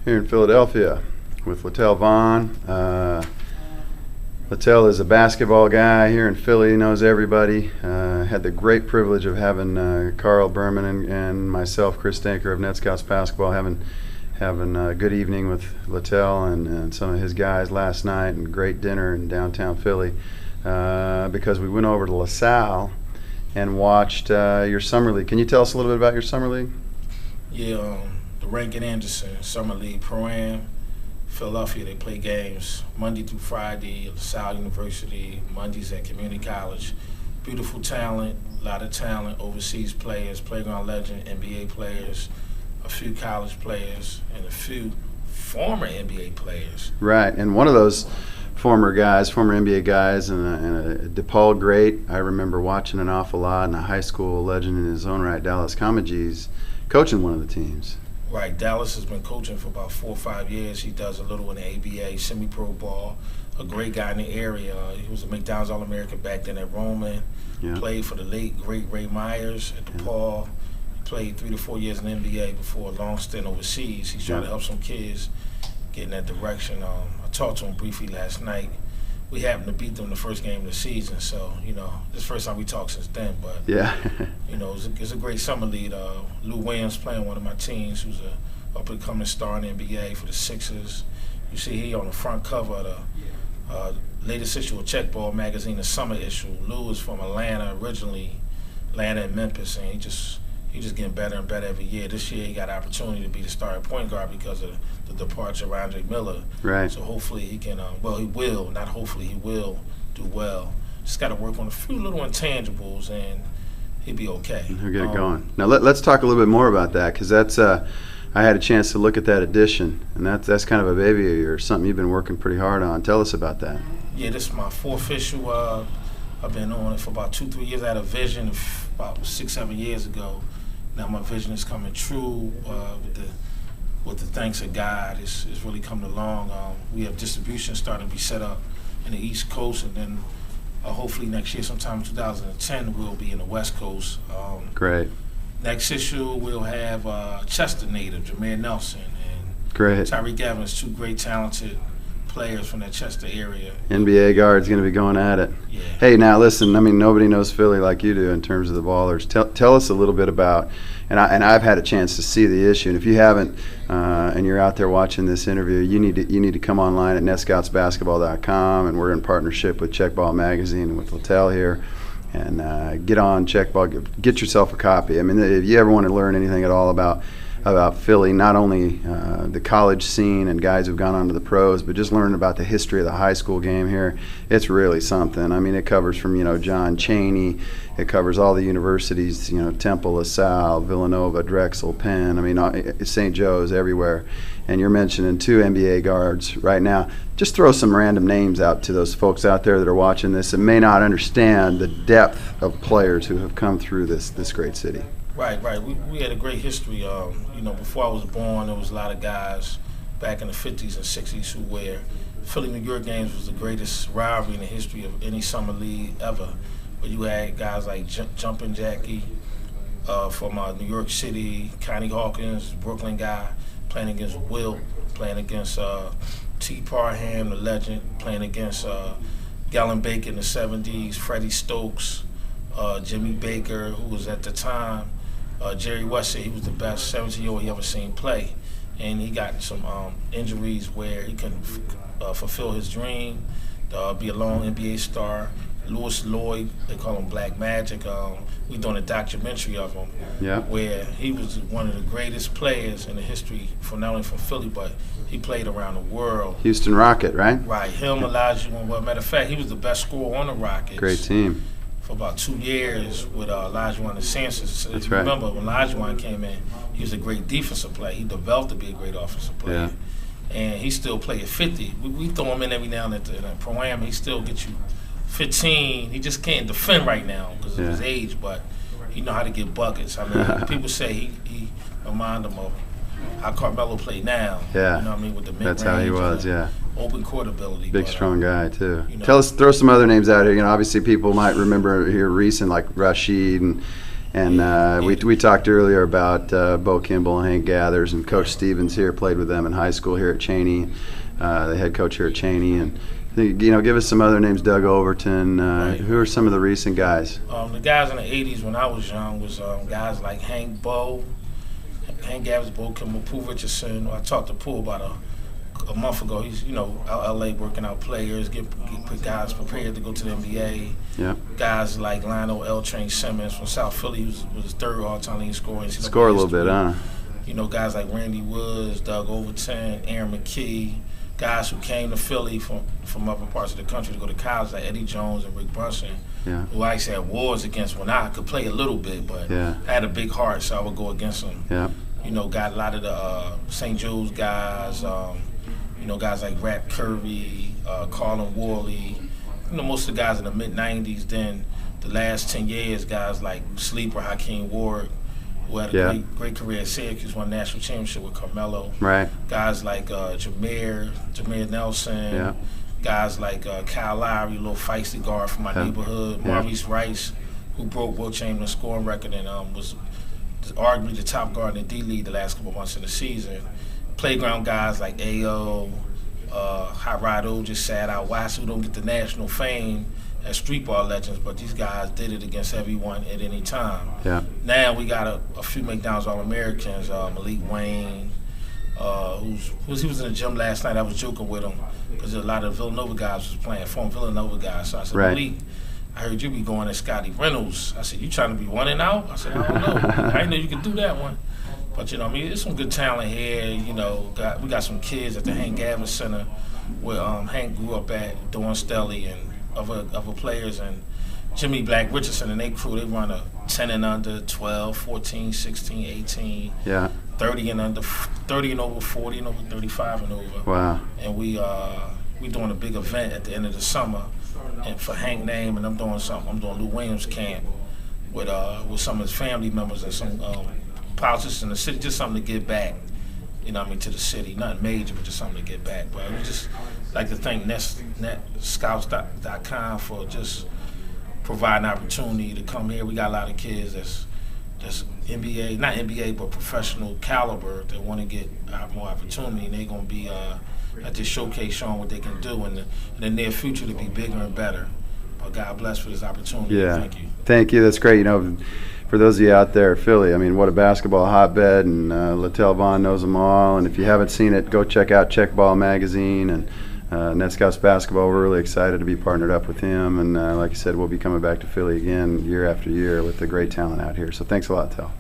here in Philadelphia with Littel Vaughn. Littel is a basketball guy here in Philly. He knows everybody. Had the great privilege of having Carl Berman and myself, Chris Stanker of NetScouts Basketball, having a good evening with Littel and some of his guys last night, and great dinner in downtown Philly because we went over to LaSalle and watched your summer league. Can you tell us a little bit about your summer league? Yeah, the Rankin Anderson Summer League Pro-Am. Philadelphia, they play games Monday through Friday at LaSalle University, Mondays at Community College. Beautiful talent, a lot of talent, overseas players, playground legend, NBA players, a few college players, and a few former NBA players. Right, and one of those former NBA guys, and a DePaul great, I remember watching an awful lot, and a high school legend in his own right, Dallas Comegys, coaching one of the teams. Right, Dallas has been coaching for about 4 or 5 years. He does a little in the ABA, semi-pro ball. A great guy in the area. He was a McDonald's All-American back then at Roman. Yeah. Played for the late, great Ray Myers at DePaul. He played 3 to 4 years in the NBA before a long stint overseas. He's trying to help some kids get in that direction. I talked to him briefly last night. We happened to beat them the first game of the season, so, this is the first time we talked since then. But, yeah. It's a great summer league. Lou Williams playing one of my teams, who's a up-and-coming star in the NBA for the Sixers. You see he on the front cover of the latest issue of Checkball magazine, the summer issue. Lou is from Atlanta originally, Atlanta and Memphis, and he just getting better and better every year. This year he got an opportunity to be the starting point guard because of the departure of Andre Miller. Right. So hopefully he can, he will, not hopefully, he will do well. Just got to work on a few little intangibles and he'll be okay. He'll get it going. Now let's talk a little bit more about that, because that's I had a chance to look at that edition, and that's kind of a baby of yours, something you've been working pretty hard on. Tell us about that. Yeah, this is my fourth issue. I've been on it for about 2-3 years. I had a vision about 6-7 years ago. Now my vision is coming true with the thanks of God. It's really coming along. We have distribution starting to be set up in the East Coast, and then hopefully next year, sometime in 2010, we'll be in the West Coast. Great. Next issue, we'll have Chester native, Jameer Nelson, and Great. Tyreek Evans, 2 great talented players from that Chester area. NBA guard's going to be going at it. Yeah. Hey, now listen, nobody knows Philly like you do in terms of the Ballers. Tell us a little bit about, and I've had a chance to see the issue, and if you haven't, and you're out there watching this interview, you need to come online at NetScoutsBasketball.com, and we're in partnership with Checkball Magazine and with Litell here, and get on Checkball, get yourself a copy. If you ever want to learn anything at all about Philly, not only the college scene and guys who've gone on to the pros, but just learning about the history of the high school game here. It's really something. It covers from, John Cheyney. It covers all the universities, Temple, LaSalle, Villanova, Drexel, Penn, St. Joe's, everywhere. And you're mentioning 2 NBA guards right now. Just throw some random names out to those folks out there that are watching this and may not understand the depth of players who have come through this great city. Right. We had a great history. Before I was born, there was a lot of guys back in the 50s and 60s who were Philly-New York games was the greatest rivalry in the history of any summer league ever. But you had guys like Jumpin' Jackie from New York City, Connie Hawkins, Brooklyn guy, playing against Wilt, playing against T. Parham, the legend, playing against Galen Baker in the 70s, Freddie Stokes, Jimmy Baker, who was at the time, Jerry West said he was the best 17-year-old he ever seen play. And he got some injuries where he couldn't fulfill his dream, be a lone NBA star. Lewis Lloyd, they call him Black Magic. We doing a documentary of him, where he was one of the greatest players in the history, not only from Philly, but he played around the world. Houston Rocket, right? Right. Him, Elijah, matter of fact, he was the best scorer on the Rockets. Great team. For about 2 years with Olajuwon and Sampson. That's right. Remember, when Olajuwon came in, he was a great defensive player. He developed to be a great offensive player. Yeah. And he still played at 50. We throw him in every now and then at the Pro-Am. He still gets you 15. He just can't defend right now because of his age, but he know how to get buckets. People say he remind him of how Carmelo played now. Yeah. With the mid-range. That's how he was, Open court ability. Big, strong guy, too. Throw some other names out here. Obviously people might remember here recent, like Rashid and And we talked earlier about Bo Kimball and Hank Gathers, and Coach Stevens here played with them in high school here at Cheyney, the head coach here at Cheyney. And give us some other names. Doug Overton. Right. Who are some of the recent guys? The guys in the '80s when I was young was guys like Hank Gathers, Bo Kimball, Pooh Richardson. I talked to Pooh about a month ago. He's out LA working out players, get guys prepared to go to the NBA. Yeah. Guys like Lionel L. Train Simmons from South Philly, was third all-time leading scorer. Score a little bit, huh? Guys like Randy Woods, Doug Overton, Aaron McKee, guys who came to Philly from other parts of the country to go to college, like Eddie Jones and Rick Brunson, who I actually had wars against when I could play a little bit, but I had a big heart, so I would go against them. Yeah. Got a lot of the St. Joe's guys, guys like Rat Curry, Carlin Worley, most of the guys in the mid-'90s. Then the last 10 years, guys like Sleeper, Hakeem Ward, who had a great career at Syracuse, won a national championship with Carmelo. Right. Guys like Jameer Nelson. Yeah. Guys like Kyle Lowry, a little feisty guard from my neighborhood. Maurice Rice, who broke Will Chamberlain's scoring record and was arguably the top guard in the D-League the last couple months of the season. Playground guys like A.O., Hot Rod O just sat out west, who don't get the national fame as street ball legends, but these guys did it against everyone at any time. Yeah. Now we got a few McDonald's All-Americans, Malik Wayne, he was in the gym last night. I was joking with him because a lot of Villanova guys was playing, former Villanova guys. So I said, Malik, I heard you be going at Scotty Reynolds. I said, you trying to be one and out? I said, I don't know. I didn't know you could do that one. But, there's some good talent here. We got some kids at the Hank Gathers Center where Hank grew up at, Dawn Stelly and other players, and Jimmy Black Richardson and they crew. They run a 10 and under, 12, 14, 16, 18, 30 and under, 30 and over, 40 and over, 35 and over. Wow. And we doing a big event at the end of the summer, and for Hank name, and I'm doing Lou Williams camp with some of his family members and some politicians in the city, just something to give back, to the city. Nothing major, but just something to give back. But we just like to thank NetScouts.com for just providing opportunity to come here. We got a lot of kids that's NBA, not NBA, but professional caliber that want to get more opportunity, and they're going to be at this showcase showing what they can do in the near future to be bigger and better. But God bless for this opportunity. Yeah. Thank you. Thank you. That's great. For those of you out there, Philly, what a basketball hotbed, and Littel Vaughn knows them all. And if you haven't seen it, go check out Checkball Magazine and NetScouts Basketball. We're really excited to be partnered up with him. And like I said, we'll be coming back to Philly again year after year with the great talent out here. So thanks a lot, Tell.